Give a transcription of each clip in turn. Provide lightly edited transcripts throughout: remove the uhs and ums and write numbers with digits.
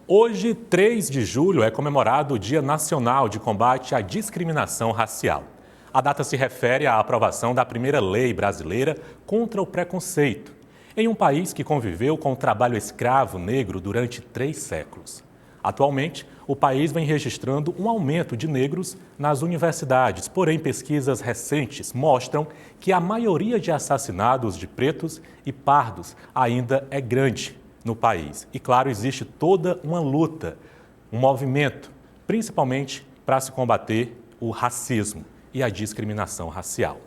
Hoje, 3 de julho, é comemorado o Dia Nacional de Combate à Discriminação Racial. A data se refere à aprovação da primeira lei brasileira contra o preconceito, em um país que conviveu com o trabalho escravo negro durante 3 séculos. Atualmente, o país vem registrando um aumento de negros nas universidades, porém pesquisas recentes mostram que a maioria de assassinados de pretos e pardos ainda é grande no país. E, claro, existe toda uma luta, um movimento, principalmente para se combater o racismo e a discriminação racial.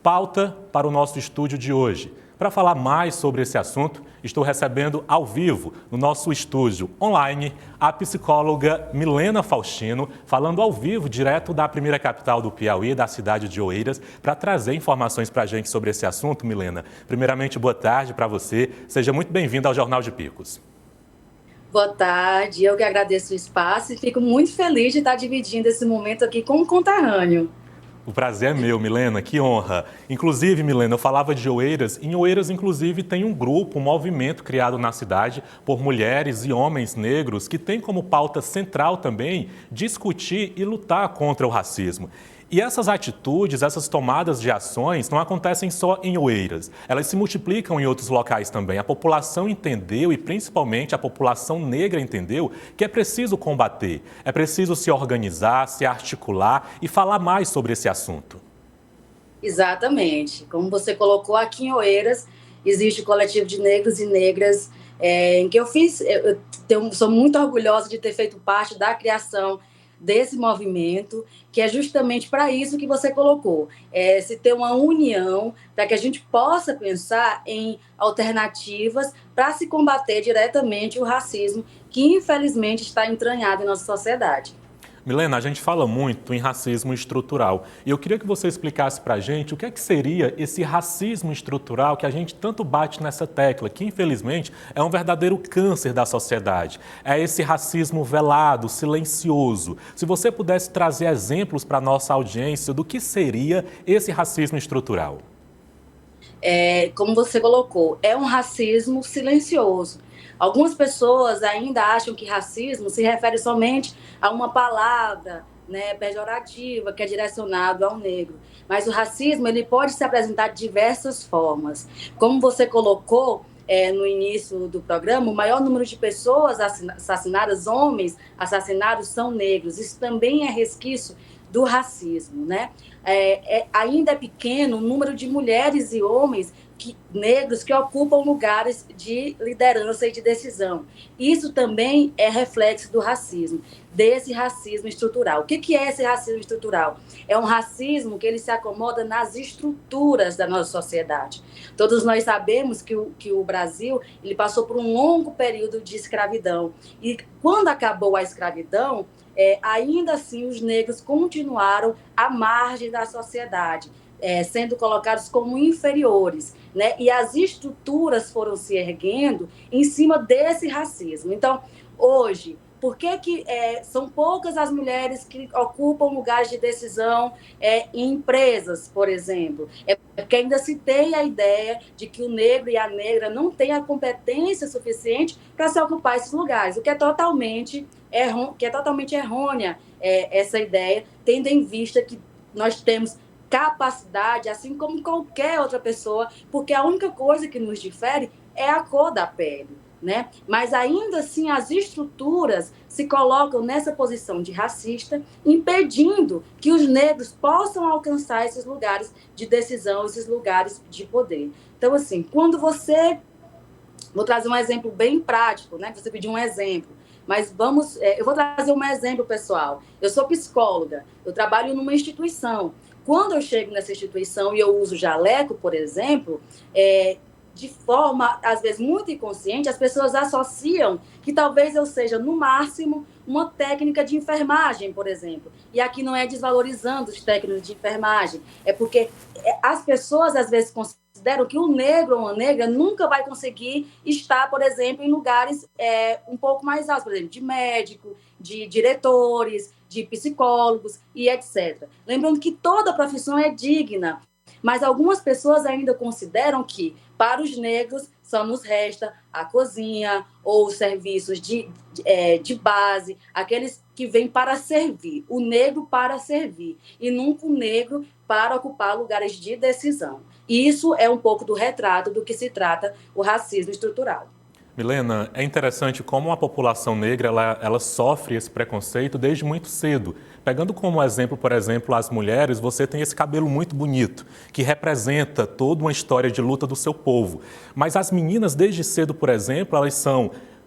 Pauta para o nosso estúdio de hoje. Para falar mais sobre esse assunto, estou recebendo ao vivo, no nosso estúdio online, a psicóloga Milena Faustino, falando ao vivo, direto da primeira capital do Piauí, da cidade de Oeiras, para trazer informações para a gente sobre esse assunto, Milena. Primeiramente, boa tarde para você. Seja muito bem-vinda ao Jornal de Picos. Boa tarde, eu que agradeço o espaço e fico muito feliz de estar dividindo esse momento aqui com um conterrâneo. O prazer é meu, Milena, que honra. Inclusive, Milena, eu falava de Oeiras. Em Oeiras, inclusive, tem um grupo, um movimento criado na cidade por mulheres e homens negros que tem como pauta central também discutir e lutar contra o racismo. E essas atitudes, essas tomadas de ações não acontecem só em Oeiras. Elas se multiplicam em outros locais também. A população entendeu, e principalmente a população negra entendeu, que é preciso combater, é preciso se organizar, se articular e falar mais sobre esse assunto. Exatamente. Como você colocou, aqui em Oeiras existe o coletivo de negros e negras em que sou muito orgulhosa de ter feito parte da criação desse movimento, que é justamente para isso que você colocou, se ter uma união para que a gente possa pensar em alternativas para se combater diretamente o racismo que infelizmente está entranhado em nossa sociedade. Milena, a gente fala muito em racismo estrutural e eu queria que você explicasse para a gente o que é que seria esse racismo estrutural que a gente tanto bate nessa tecla, que infelizmente é um verdadeiro câncer da sociedade. É esse racismo velado, silencioso. Se você pudesse trazer exemplos para a nossa audiência do que seria esse racismo estrutural. Como você colocou, é um racismo silencioso. Algumas pessoas ainda acham que racismo se refere somente a uma palavra, né, pejorativa, que é direcionado ao negro. Mas o racismo ele pode se apresentar de diversas formas. Como você colocou no início do programa, o maior número de pessoas assassinadas, homens assassinados, são negros. Isso também é resquício do racismo, né? Ainda é pequeno o número de mulheres e homens negros que ocupam lugares de liderança e de decisão. Isso também é reflexo do racismo, desse racismo estrutural. O que é esse racismo estrutural? É um racismo que ele se acomoda nas estruturas da nossa sociedade. Todos nós sabemos que o Brasil ele passou por um longo período de escravidão. E quando acabou a escravidão, ainda assim os negros continuaram à margem da sociedade, sendo colocados como inferiores, né? E as estruturas foram se erguendo em cima desse racismo. Então, hoje, por que são poucas as mulheres que ocupam lugares de decisão em empresas, por exemplo? É porque ainda se tem a ideia de que o negro e a negra não têm a competência suficiente para se ocupar esses lugares, o que é totalmente errônea essa ideia, tendo em vista que nós temos capacidade, assim como qualquer outra pessoa, porque a única coisa que nos difere é a cor da pele, né? Mas ainda assim as estruturas se colocam nessa posição de racista, impedindo que os negros possam alcançar esses lugares de decisão, esses lugares de poder. Então, assim, vou trazer um exemplo bem prático, né? Você pediu um exemplo. Mas eu vou trazer um exemplo, pessoal. Eu sou psicóloga, eu trabalho numa instituição. Quando eu chego nessa instituição e eu uso jaleco, por exemplo, de forma, às vezes, muito inconsciente, as pessoas associam que talvez eu seja, no máximo, uma técnica de enfermagem, por exemplo. E aqui não é desvalorizando os técnicos de enfermagem, é porque as pessoas, às vezes, consideram que o negro ou a negra nunca vai conseguir estar, por exemplo, em lugares um pouco mais altos, por exemplo, de médico, de diretores, de psicólogos e etc. Lembrando que toda profissão é digna, mas algumas pessoas ainda consideram que, para os negros, só nos resta a cozinha ou os serviços de base, aqueles que vêm para servir, o negro para servir, e nunca o negro para ocupar lugares de decisão. E isso é um pouco do retrato do que se trata o racismo estrutural. Milena, é interessante como a população negra ela sofre esse preconceito desde muito cedo. Pegando como exemplo, por exemplo, as mulheres, você tem esse cabelo muito bonito, que representa toda uma história de luta do seu povo. Mas as meninas, desde cedo, por exemplo,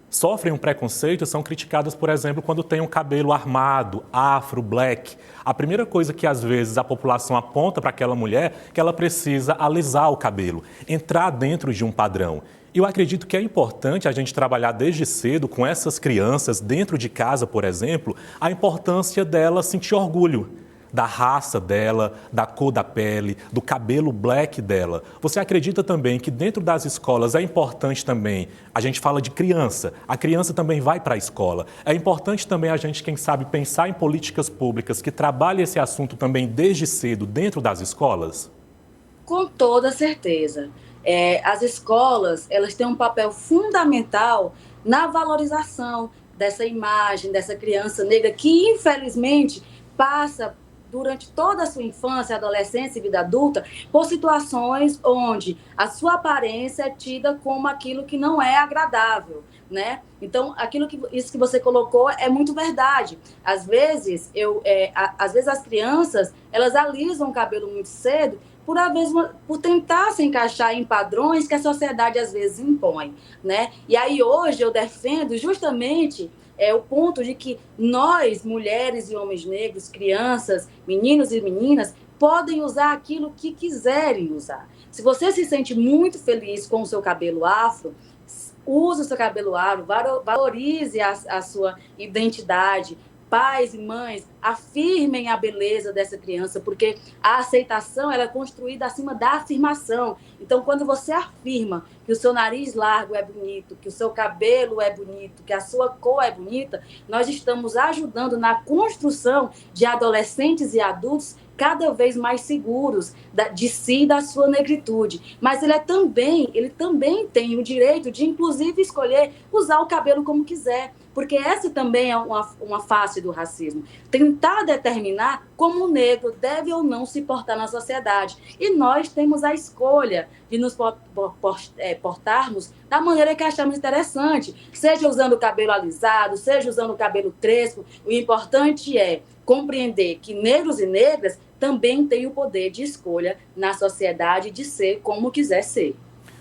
sofrem um preconceito, são criticadas, por exemplo, quando tem um cabelo armado, afro, black. A primeira coisa que, às vezes, a população aponta para aquela mulher é que ela precisa alisar o cabelo, entrar dentro de um padrão. E eu acredito que é importante a gente trabalhar desde cedo com essas crianças, dentro de casa, por exemplo, a importância dela sentir orgulho da raça dela, da cor da pele, do cabelo black dela. Você acredita também que dentro das escolas é importante também, a gente fala de criança, a criança também vai para a escola. É importante também a gente, quem sabe, pensar em políticas públicas que trabalhem esse assunto também desde cedo dentro das escolas? Com toda certeza. As escolas, elas têm um papel fundamental na valorização dessa imagem, dessa criança negra que, infelizmente, passa durante toda a sua infância, adolescência e vida adulta, por situações onde a sua aparência é tida como aquilo que não é agradável, né? Então, isso que você colocou é muito verdade. Às vezes, as crianças, elas alisam o cabelo muito cedo, por tentar se encaixar em padrões que a sociedade às vezes impõe, né? E aí hoje eu defendo justamente o ponto de que nós, mulheres e homens negros, crianças, meninos e meninas, podem usar aquilo que quiserem usar. Se você se sente muito feliz com o seu cabelo afro, use o seu cabelo afro, valorize a sua identidade. Pais e mães, afirmem a beleza dessa criança, porque a aceitação ela é construída acima da afirmação. Então, quando você afirma que o seu nariz largo é bonito, que o seu cabelo é bonito, que a sua cor é bonita, nós estamos ajudando na construção de adolescentes e adultos cada vez mais seguros de si e da sua negritude. Mas ele também tem o direito de, inclusive, escolher usar o cabelo como quiser, porque essa também é uma face do racismo. Tentar determinar como o negro deve ou não se portar na sociedade. E nós temos a escolha de nos portarmos da maneira que achamos interessante, seja usando o cabelo alisado, seja usando o cabelo crespo. O importante é compreender que negros e negras também têm o poder de escolha na sociedade de ser como quiser ser.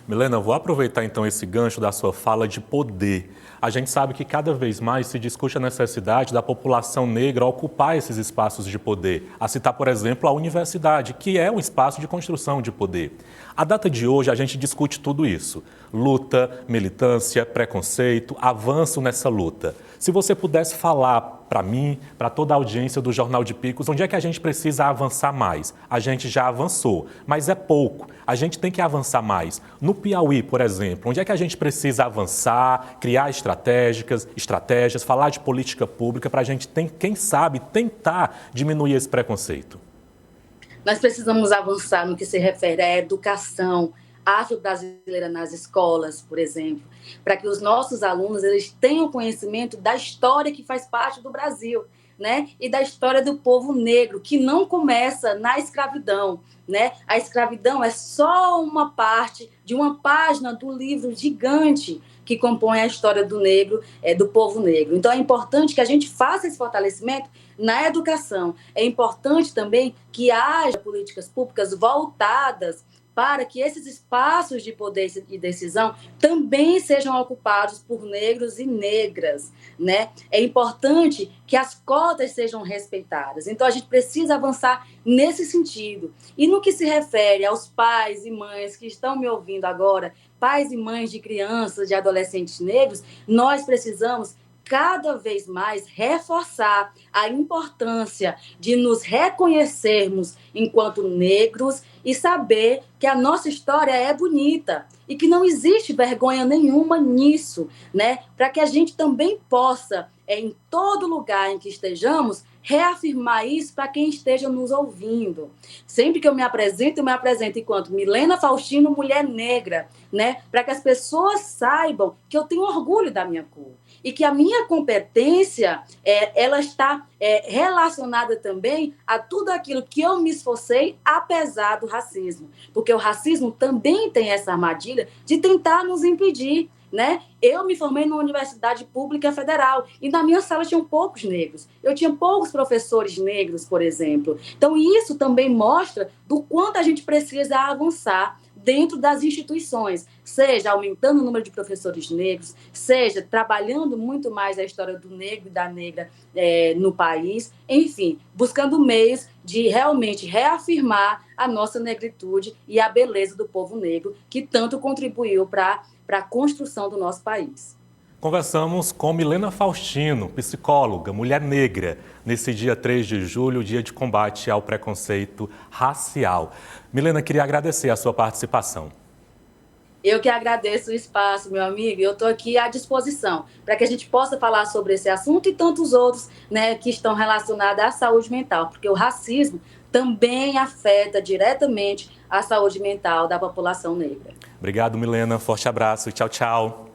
Milena, vou aproveitar então esse gancho da sua fala de poder. A gente sabe que cada vez mais se discute a necessidade da população negra ocupar esses espaços de poder. A citar, por exemplo, a universidade, que é um espaço de construção de poder. A data de hoje a gente discute tudo isso. Luta, militância, preconceito, avanço nessa luta. Se você pudesse falar para mim, para toda a audiência do Jornal de Picos, onde é que a gente precisa avançar mais? A gente já avançou, mas é pouco. A gente tem que avançar mais. No Piauí, por exemplo, onde é que a gente precisa avançar, criar estratégias, falar de política pública para a gente, quem sabe, tentar diminuir esse preconceito? Nós precisamos avançar no que se refere à educação afro-brasileira nas escolas, por exemplo, para que os nossos alunos eles tenham conhecimento da história que faz parte do Brasil, né? E da história do povo negro, que não começa na escravidão, né? A escravidão é só uma parte de uma página do livro gigante que compõe a história do negro, do povo negro. Então, é importante que a gente faça esse fortalecimento na educação. É importante também que haja políticas públicas voltadas para que esses espaços de poder e decisão também sejam ocupados por negros e negras, né? É importante que as cotas sejam respeitadas. Então, a gente precisa avançar nesse sentido. E no que se refere aos pais e mães que estão me ouvindo agora, pais e mães de crianças, de adolescentes negros, nós precisamos cada vez mais reforçar a importância de nos reconhecermos enquanto negros e saber que a nossa história é bonita e que não existe vergonha nenhuma nisso, né? Para que a gente também possa, em todo lugar em que estejamos, reafirmar isso para quem esteja nos ouvindo. Sempre que eu me apresento enquanto Milena Faustino, mulher negra, né? Para que as pessoas saibam que eu tenho orgulho da minha cor e que a minha competência ela está relacionada também a tudo aquilo que eu me esforcei, apesar do racismo. Porque o racismo também tem essa armadilha de tentar nos impedir, né? Eu me formei numa universidade pública federal e na minha sala tinham poucos negros. Eu tinha poucos professores negros, por exemplo. Então, isso também mostra do quanto a gente precisa avançar dentro das instituições, seja aumentando o número de professores negros, seja trabalhando muito mais a história do negro e da negra no país, enfim, buscando meios de realmente reafirmar a nossa negritude e a beleza do povo negro, que tanto contribuiu para a construção do nosso país. Conversamos com Milena Faustino, psicóloga, mulher negra, nesse dia 3 de julho, dia de combate ao preconceito racial. Milena, queria agradecer a sua participação. Eu que agradeço o espaço, meu amigo, eu estou aqui à disposição para que a gente possa falar sobre esse assunto e tantos outros, né, que estão relacionados à saúde mental, porque o racismo também afeta diretamente a saúde mental da população negra. Obrigado, Milena. Forte abraço e tchau, tchau.